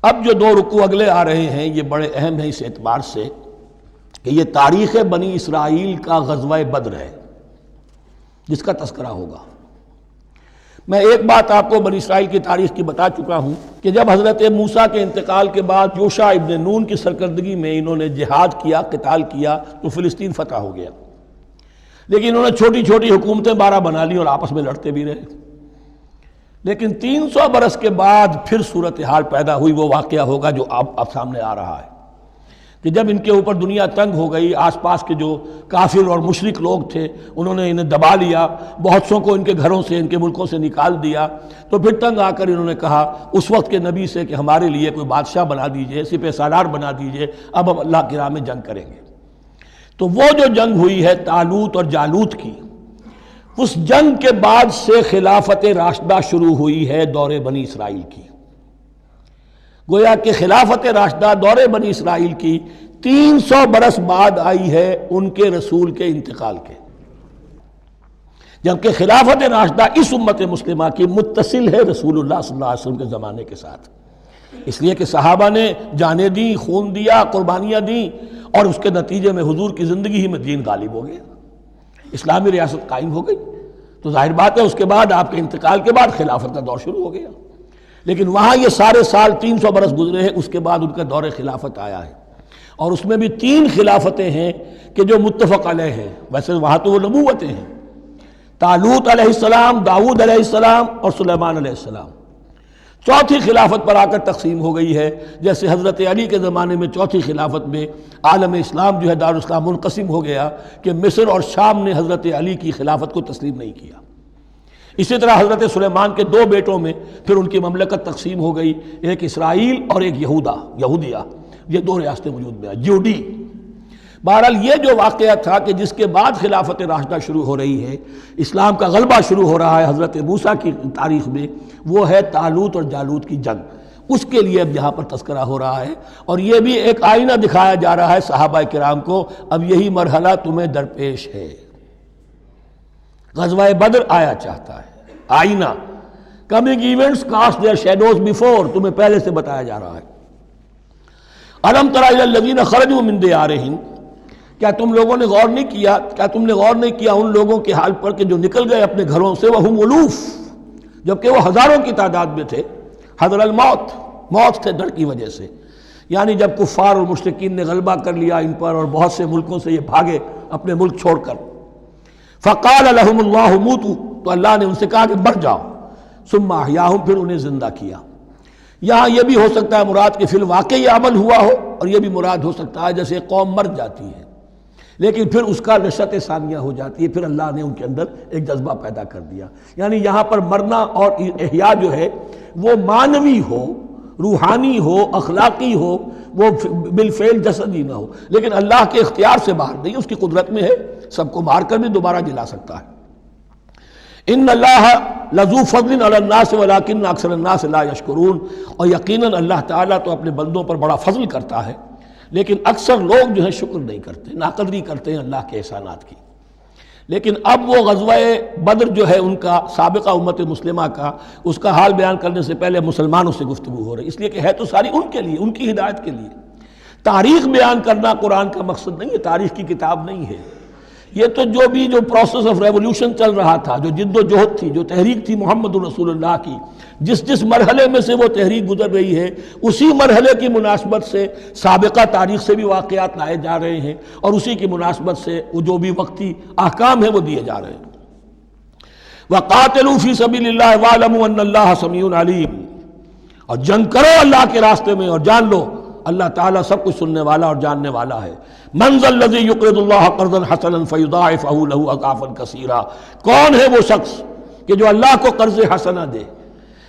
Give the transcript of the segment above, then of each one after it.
اب جو دو رکوع اگلے آ رہے ہیں یہ بڑے اہم ہیں اس اعتبار سے کہ یہ تاریخ بنی اسرائیل کا غزوہ بدر ہے جس کا تذکرہ ہوگا۔ میں ایک بات آپ کو بنی اسرائیل کی تاریخ کی بتا چکا ہوں کہ جب حضرت موسیٰ کے انتقال کے بعد یوشع ابن نون کی سرکردگی میں انہوں نے جہاد کیا، قتال کیا، تو فلسطین فتح ہو گیا، لیکن انہوں نے چھوٹی چھوٹی حکومتیں 12 بنا لی اور آپس میں لڑتے بھی رہے۔ لیکن 300 برس کے بعد پھر صورتحال پیدا ہوئی، وہ واقعہ ہوگا جو اب سامنے آ رہا ہے کہ جب ان کے اوپر دنیا تنگ ہو گئی، آس پاس کے جو کافر اور مشرک لوگ تھے انہوں نے انہیں دبا لیا، بہت سوں کو ان کے گھروں سے، ان کے ملکوں سے نکال دیا، تو پھر تنگ آ کر انہوں نے کہا اس وقت کے نبی سے کہ ہمارے لیے کوئی بادشاہ بنا دیجئے، سپہ سالار بنا دیجئے، اب ہم اللہ کی راہ میں جنگ کریں گے۔ تو وہ جو جنگ ہوئی ہے طالوت اور جالوت کی، اس جنگ کے بعد سے خلافت راشدہ شروع ہوئی ہے دور بنی اسرائیل کی۔ گویا کہ خلافت راشدہ دور بنی اسرائیل کی 300 برس بعد آئی ہے ان کے رسول کے انتقال کے، جبکہ خلافت راشدہ اس امت مسلمہ کی متصل ہے رسول اللہ صلی اللہ علیہ وسلم کے زمانے کے ساتھ، اس لیے کہ صحابہ نے جانیں دیں، خون دیا، قربانیاں دیں، اور اس کے نتیجے میں حضور کی زندگی ہی میں دین غالب ہو گیا، اسلامی ریاست قائم ہو گئی۔ تو ظاہر بات ہے اس کے بعد آپ کے انتقال کے بعد خلافت کا دور شروع ہو گیا، لیکن وہاں یہ سارے سال 300 برس گزرے ہیں، اس کے بعد ان کا دور خلافت آیا ہے، اور اس میں بھی 3 خلافتیں ہیں کہ جو متفق علیہ ہیں، ویسے وہاں تو وہ نبوتیں ہیں، طالوت علیہ السلام، داؤد علیہ السلام اور سلیمان علیہ السلام۔ چوتھی خلافت پر آ کر تقسیم ہو گئی ہے، جیسے حضرت علی کے زمانے میں چوتھی خلافت میں عالم اسلام جو ہے دارالاسلام منقسم ہو گیا کہ مصر اور شام نے حضرت علی کی خلافت کو تسلیم نہیں کیا۔ اسی طرح حضرت سلیمان کے 2 بیٹوں میں پھر ان کی مملکت تقسیم ہو گئی، ایک اسرائیل اور ایک یہودیہ، یہ 2 ریاستیں وجود میں آئی، جیوڈی۔ بہرحال یہ جو واقعہ تھا کہ جس کے بعد خلافت راشدہ شروع ہو رہی ہے، اسلام کا غلبہ شروع ہو رہا ہے حضرت موسیٰ کی تاریخ میں، وہ ہے طالوت اور جالوت کی جنگ۔ اس کے لیے اب یہاں پر تذکرہ ہو رہا ہے، اور یہ بھی ایک آئینہ دکھایا جا رہا ہے صحابہ کرام کو، اب یہی مرحلہ تمہیں درپیش ہے۔ غزوہ بدر آیا چاہتا ہے، آئینہ، coming events cast their shadows before, تمہیں پہلے سے بتایا جا رہا ہے۔ الم تر الی الذین خرجوا من دیارہم، کیا تم لوگوں نے غور نہیں کیا، کیا تم نے غور نہیں کیا ان لوگوں کے حال پر کہ جو نکل گئے اپنے گھروں سے، وہم الوف، جبکہ وہ ہزاروں کی تعداد میں تھے، حذر الموت، موت سے ڈر کی وجہ سے، یعنی جب کفار اور مشرکین نے غلبہ کر لیا ان پر اور بہت سے ملکوں سے یہ بھاگے اپنے ملک چھوڑ کر، فقال لهم اللہ موتوا، تو اللہ نے ان سے کہا کہ مر جاؤ، ثم احیاہم، پھر انہیں زندہ کیا۔ یہاں یہ بھی ہو سکتا ہے مراد کہ فی الواقع یہ عمل ہوا ہو، اور یہ بھی مراد ہو سکتا ہے جیسے قوم مر جاتی ہے لیکن پھر اس کا نشأت ثانیہ ہو جاتی ہے، پھر اللہ نے ان کے اندر ایک جذبہ پیدا کر دیا، یعنی یہاں پر مرنا اور احیاء جو ہے وہ معنوی ہو، روحانی ہو، اخلاقی ہو، وہ بالفعل جسدی نہ ہو، لیکن اللہ کے اختیار سے باہر نہیں، اس کی قدرت میں ہے، سب کو مار کر بھی دوبارہ جلا سکتا ہے۔ ان اللہ لذو فضل علی الناس ولکن اکثر الناس لا یشکرون، اور یقیناً اللہ تعالیٰ تو اپنے بندوں پر بڑا فضل کرتا ہے، لیکن اکثر لوگ جو ہیں شکر نہیں کرتے، ناقدری کرتے ہیں اللہ کے احسانات کی۔ لیکن اب وہ غزوہ بدر جو ہے ان کا، سابقہ امت مسلمہ کا، اس کا حال بیان کرنے سے پہلے مسلمانوں سے گفتگو ہو رہی، اس لیے کہ ہے تو ساری ان کے لیے، ان کی ہدایت کے لیے۔ تاریخ بیان کرنا قرآن کا مقصد نہیں ہے، تاریخ کی کتاب نہیں ہے یہ، تو جو پروسیس آف ریولوشن چل رہا تھا، جو جد و جہد تھی، جو تحریک تھی محمد رسول اللہ کی، جس مرحلے میں سے وہ تحریک گزر رہی ہے، اسی مرحلے کی مناسبت سے سابقہ تاریخ سے بھی واقعات لائے جا رہے ہیں، اور اسی کی مناسبت سے وہ جو بھی وقتی احکام ہیں وہ دیے جا رہے ہیں۔ وَقَاتِلُوا فِي سَبِيلِ اللَّهِ وَاعْلَمُوا أَنَّ اللَّهَ سَمِيعٌ عَلِيمٌ، اور جنگ کرو اللہ کے راستے میں، اور جان لو اللہ تعالیٰ سب کچھ سننے والا اور جاننے والا ہے۔ مَنْ ذَا الَّذِي يُقْرِضُ اللَّهَ قَرْضًا حَسَنًا فَيُضَاعِفَهُ لَهُ أَضْعَافًا كَثِيرًا، کون ہے وہ شخص کہ جو اللہ کو قرض حسنہ دے؟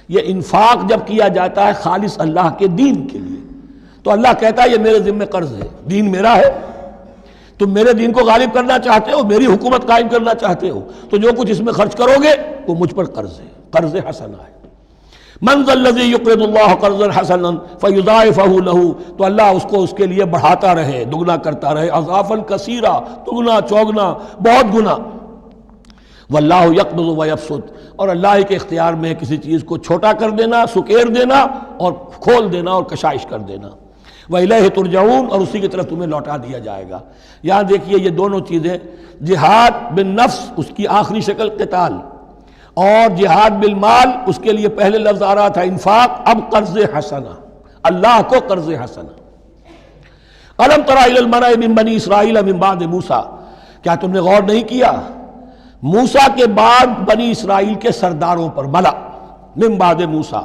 یہ انفاق جب کیا جاتا ہے خالص اللہ کے دین کے لیے، تو اللہ کہتا ہے یہ میرے ذمہ قرض ہے، دین میرا ہے، تم میرے دین کو غالب کرنا چاہتے ہو، میری حکومت قائم کرنا چاہتے ہو، تو جو کچھ اس میں خرچ کرو گے وہ مجھ پر قرض ہے، قرض حسنہ ہے۔ من ذا الذی یقرض اللہ قرضا حسنا فیضاعفہ لہ، تو اللہ اس کو اس کے لیے بڑھاتا رہے، دگنا کرتا رہے، اضعافا کثیرا، دگنا چوگنا، بہت گنا۔ واللہ یقبض ویبسط، اور اللہ کے اختیار میں کسی چیز کو چھوٹا کر دینا، سکیر دینا اور کھول دینا اور کشائش کر دینا۔ وَإِلَيْهِ تُرْجَعُونَ، اور اسی کی طرف تمہیں لوٹا دیا جائے گا۔ یہاں دیکھیے یہ دونوں چیزیں، جہاد بالنفس اس کی آخری شکل قتال، اور جہاد بالمال اس کے لیے پہلے لفظ آ رہا تھا انفاق، اب قرض حسنہ، اللہ کو قرض حسنہ۔ الم تر الی الملأ من بنی اسرائیل من بعد موسیٰ، کیا تم نے غور نہیں کیا موسیٰ کے بعد بنی اسرائیل کے سرداروں پر، ملا من بعد موسیٰ،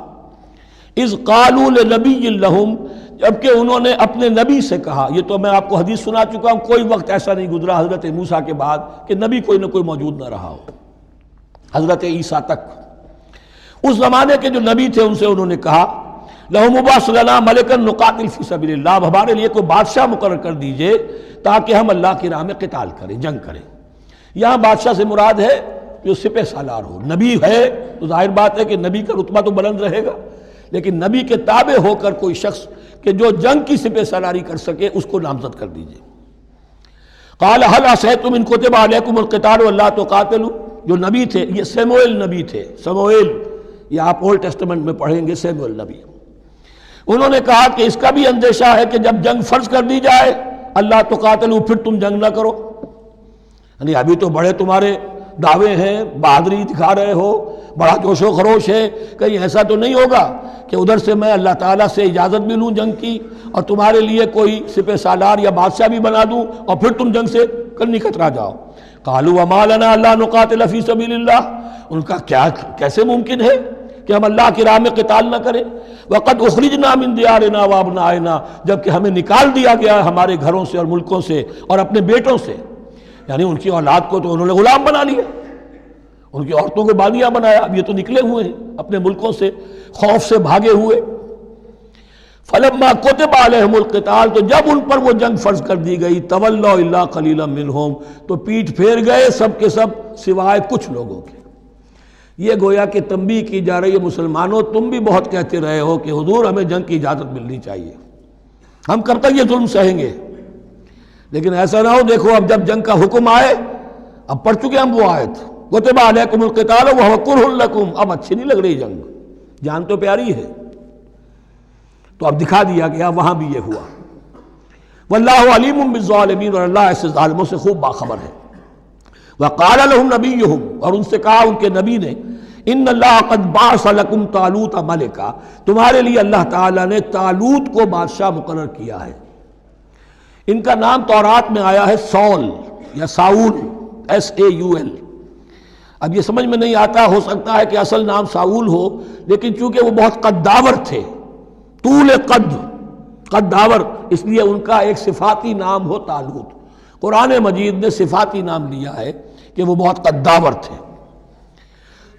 اذ قالوا لنبی لہم، جبکہ انہوں نے اپنے نبی سے کہا۔ یہ تو میں آپ کو حدیث سنا چکا ہوں، کوئی وقت ایسا نہیں گزرا حضرت موسیٰ کے بعد کہ نبی کوئی نہ کوئی موجود نہ رہا ہو، حضرت عیسیٰ تک۔ اس زمانے کے جو نبی تھے ان سے انہوں نے کہا لَهُمْ مُبَعْثْ لَنَا مَلِكًا نُقَاتِلْ فِي سَبِيلِ اللَّهِ، اب ہمارے لیے کوئی بادشاہ مقرر کر دیجئے تاکہ ہم اللہ کی راہ میں قتال کریں، جنگ کریں۔ یہاں بادشاہ سے مراد ہے جو سپہ سالار ہو۔ نبی ہے تو ظاہر بات ہے کہ نبی کا رتبہ تو بلند رہے گا، لیکن نبی کے تابع ہو کر کوئی شخص کہ جو جنگ کی سپہ سالاری کر سکے اس کو نامزد کر دیجئے۔ قال هل عصیتم ان کتب علیکم القتال الا تقاتلوا، جو نبی تھے یہ سموئیل نبی تھے، سموئیل، یہ آپ اولڈ ٹیسٹمنٹ میں پڑھیں گے سموئیل نبی۔ انہوں نے کہا کہ اس کا بھی اندیشہ ہے کہ جب جنگ فرض کر دی جائے اللہ تقاتلوا، پھر تم جنگ نہ کرو، یعنی ابھی تو بڑے تمہارے دعوے ہیں، بہادری دکھا رہے ہو، بڑا جوش و خروش ہے، کہیں ایسا تو نہیں ہوگا کہ ادھر سے میں اللہ تعالیٰ سے اجازت بھی لوں جنگ کی اور تمہارے لیے کوئی سپہ سالار یا بادشاہ بھی بنا دوں اور پھر تم جنگ سے کرنی کترا جاؤ۔ قالوا وما لنا الا نقاتل فی سبیل اللہ، ان کا کیا کیسے ممکن ہے کہ ہم اللہ کی راہ میں قتال نہ کریں؟ وقد اخرجنا من دیارنا وابنائنا، جبکہ ہمیں نکال دیا گیا ہے ہمارے گھروں سے اور ملکوں سے اور اپنے بیٹوں سے، یعنی ان کی اولاد کو تو انہوں نے غلام بنا لیا، ان کی عورتوں کو باندیاں بنایا، اب یہ تو نکلے ہوئے ہیں اپنے ملکوں سے خوف سے بھاگے ہوئے۔ فلما کتب علیہم القتال، تو جب ان پر وہ جنگ فرض کر دی گئی، تولوا الا قلیلا منہم، تو پیٹھ پھیر گئے سب کے سب سوائے کچھ لوگوں کے۔ یہ گویا کہ تنبیہ کی جا رہی ہے مسلمانوں، تم بھی بہت کہتے رہے ہو کہ حضور ہمیں جنگ کی اجازت ملنی چاہیے، ہم کب تک یہ ظلم سہیں گے، لیکن ایسا نہ ہو دیکھو اب جب جنگ کا حکم آئے، اب پڑھ چکے ہم وہ آیت کتب علیکم القتال وہو کرہ لکم، اب اچھی نہیں لگ رہی جنگ، جان تو پیاری ہے، تو اب دکھا دیا گیا وہاں بھی یہ ہوا۔ واللہ علیم بالظالمین، اور اللہ ایسے ظالموں سے خوب باخبر ہے۔ وقال لهم نبیہم، اور ان سے کہا ان کے نبی نے، ان اللہ قد بعث لکم طالوت ملکا، تمہارے لیے اللہ تعالیٰ نے طالوت کو بادشاہ مقرر کیا ہے۔ ان کا نام تورات میں آیا ہے سول یا ساؤل، SAUL۔ اب یہ سمجھ میں نہیں آتا، ہو سکتا ہے کہ اصل نام ساؤل ہو، لیکن چونکہ وہ بہت قداور تھے، طول قداور، اس لیے ان کا ایک صفاتی نام ہو طالوت۔ قرآن مجید نے صفاتی نام لیا ہے کہ وہ بہت قداور تھے۔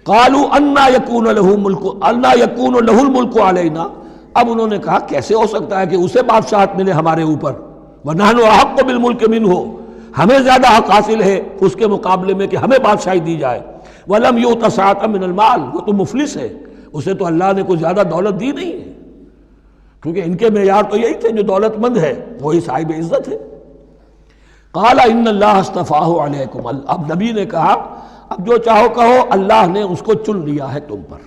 قالوا انا یکون لہ الملک علینا، اب انہوں نے کہا کیسے ہو سکتا ہے کہ اسے بادشاہت ملے ہمارے اوپر، ونحن احق بالملک منہ، ہمیں زیادہ حق حاصل ہے اس کے مقابلے میں کہ ہمیں بادشاہی دی جائے۔ ولم یؤت سعۃ من المال، وہ تو مفلس ہے، اسے تو اللہ نے کوئی زیادہ دولت دی نہیں ہے، کیونکہ ان کے معیار تو یہی تھے جو دولت مند ہے وہی صاحب عزت ہے۔ قال ان اللہ اصطفاہ علیکم، اب نبی نے کہا اب جو چاہو کہو، اللہ نے اس کو چن لیا ہے تم پر،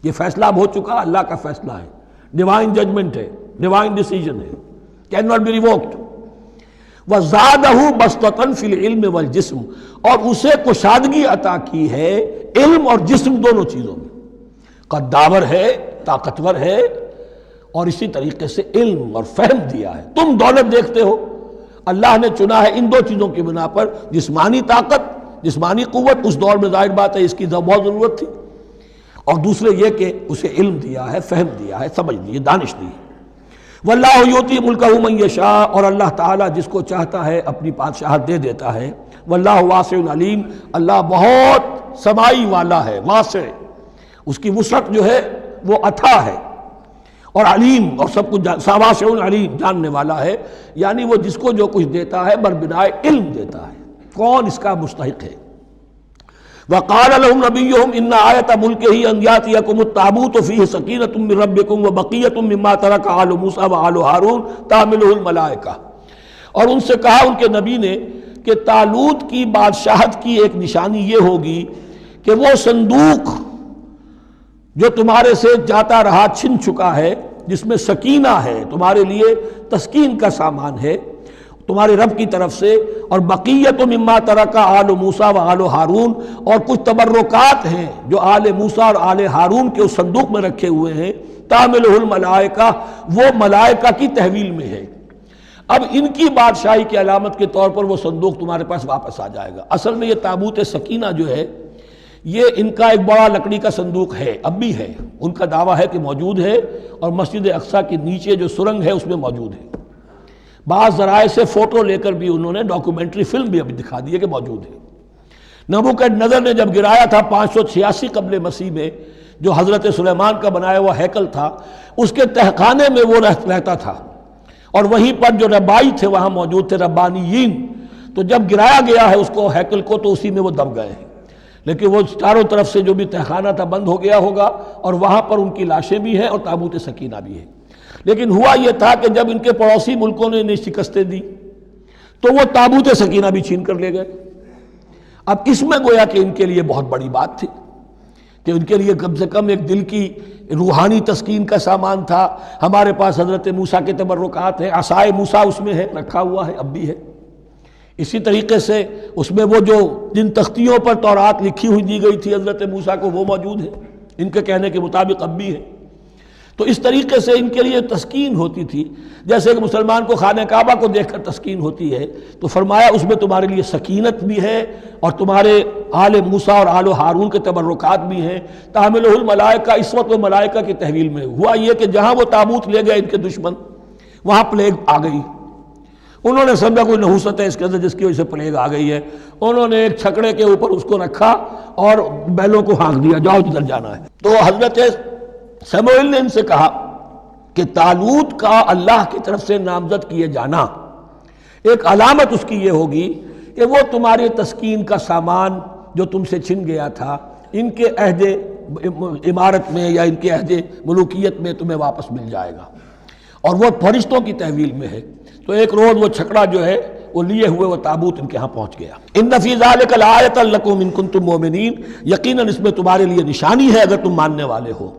یہ فیصلہ اب ہو چکا، اللہ کا فیصلہ ہے، ڈیوائن ججمنٹ ہے، ڈیوائن ڈیسیجن ہے، کین ناٹ بی ریووکڈ۔ وَزَادَهُ بَسْطَةً فِي الْعِلْمِ وَالْجِسْمِ، اور اسے کشادگی عطا کی ہے علم اور جسم دونوں چیزوں میں، قداور ہے، طاقتور ہے، اور اسی طریقے سے علم اور فہم دیا ہے۔ تم دولت دیکھتے ہو، اللہ نے چنا ہے ان دو چیزوں کی بنا پر، جسمانی طاقت، جسمانی قوت، اس دور میں ظاہر بات ہے اس کی بہت ضرورت تھی، اور دوسرے یہ کہ اسے علم دیا ہے، فہم دیا ہے، سمجھ دی ہے، دانش دی ہے۔ واللہ یؤتی ملکہ من یشاء، اور اللہ تعالیٰ جس کو چاہتا ہے اپنی بادشاہت دے دیتا ہے۔ واللہ واسع علیم، اللہ بہت سمائی والا ہے، واسع، اس کی وسعت جو ہے وہ عطا ہے، اور علیم، اور سب کچھ واسع علیم، جاننے والا ہے، یعنی وہ جس کو جو کچھ دیتا ہے بربنائے علم دیتا ہے، کون اس کا مستحق ہے۔ وقال لهم نبيهم ان آیۃ ملکہ ان یاتیکم التابوت فیہ سکینۃ من ربکم وبقیۃ مما ترک آل موسیٰ وآل ہارون تحملہ الملائکہ، اور ان سے کہا ان کے نبی نے کہ طالوت کی بادشاہت کی ایک نشانی یہ ہوگی کہ وہ صندوق جو تمہارے سے جاتا رہا چھن چکا ہے، جس میں سکینہ ہے، تمہارے لیے تسکین کا سامان ہے تمہارے رب کی طرف سے، اور بقیت مما ترک آل موسیٰ و آل ہارون، اور کچھ تبرکات ہیں جو آل موسیٰ اور آل ہارون کے اس صندوق میں رکھے ہوئے ہیں، تحملہ الملائکہ، وہ ملائکہ کی تحویل میں ہے۔ اب ان کی بادشاہی کی علامت کے طور پر وہ صندوق تمہارے پاس واپس آ جائے گا۔ اصل میں یہ تابوت سکینہ جو ہے یہ ان کا ایک بڑا لکڑی کا صندوق ہے، اب بھی ہے، ان کا دعویٰ ہے کہ موجود ہے، اور مسجد اقصیٰ کے نیچے جو سرنگ ہے اس میں موجود ہے۔ بعض ذرائع سے فوٹو لے کر بھی انہوں نے ڈاکومنٹری فلم بھی ابھی دکھا دی ہے کہ موجود ہے۔ نبوکدنضر نے جب گرایا تھا 586 قبل مسیح میں، جو حضرت سلیمان کا بنایا ہوا ہیکل تھا، اس کے تہخانے میں وہ رہتا تھا، اور وہیں پر جو ربائی تھے وہاں موجود تھے، ربانیین۔ تو جب گرایا گیا ہے اس کو، ہیکل کو، تو اسی میں وہ دب گئے ہیں، لیکن وہ چاروں طرف سے جو بھی تہخانہ تھا بند ہو گیا ہوگا، اور وہاں پر ان کی لاشیں بھی ہیں اور تابوت سکینہ بھی ہے۔ لیکن ہوا یہ تھا کہ جب ان کے پڑوسی ملکوں نے انہیں شکستیں دی تو وہ تابوت سکینہ بھی چھین کر لے گئے۔ اب اس میں گویا کہ ان کے لیے بہت بڑی بات تھی کہ ان کے لیے کم سے کم ایک دل کی روحانی تسکین کا سامان تھا۔ ہمارے پاس حضرت موسیٰ کے تبرکات ہیں، عصائے موسیٰ اس میں ہے، رکھا ہوا ہے، اب بھی ہے۔ اسی طریقے سے اس میں وہ جو جن تختیوں پر تورات لکھی ہوئی دی گئی تھی حضرت موسیٰ کو، وہ موجود ہے، ان کے کہنے کے مطابق اب بھی ہے۔ تو اس طریقے سے ان کے لیے تسکین ہوتی تھی، جیسے کہ مسلمان کو خانہ کعبہ کو دیکھ کر تسکین ہوتی ہے، تو فرمایا اس میں تمہارے لیے سکینت بھی ہے، اور تمہارے آل موسیٰ اور آل ہارون کے تبرکات بھی ہیں۔ تحملہ الملائکہ، اس وقت وہ ملائکہ کی تحویل میں ہوا یہ کہ جہاں وہ تابوت لے گئے ان کے دشمن، وہاں پلیگ آ گئی۔ انہوں نے سمجھا کوئی نحوست ہے اس کے اندر جس کی وجہ سے پلیگ آ گئی ہے، انہوں نے ایک چھکڑے کے اوپر اس کو رکھا اور بیلوں کو ہانک دیا، جاؤ جدھر جانا ہے۔ تو حضرت سموئیل نے ان سے کہا کہ طالوت کا اللہ کی طرف سے نامزد کیے جانا ایک علامت اس کی یہ ہوگی کہ وہ تمہاری تسکین کا سامان جو تم سے چھن گیا تھا، ان کے عہد عمارت میں یا ان کے عہد ملوکیت میں تمہیں واپس مل جائے گا، اور وہ فرشتوں کی تحویل میں ہے۔ تو ایک روز وہ چھکڑا جو ہے وہ لیے ہوئے وہ تابوت ان کے ہاں پہنچ گیا۔ ان فی ذلک لآیۃ لکم ان کنتم مؤمنین، یقیناً اس میں تمہارے لیے نشانی ہے اگر تم ماننے والے ہو۔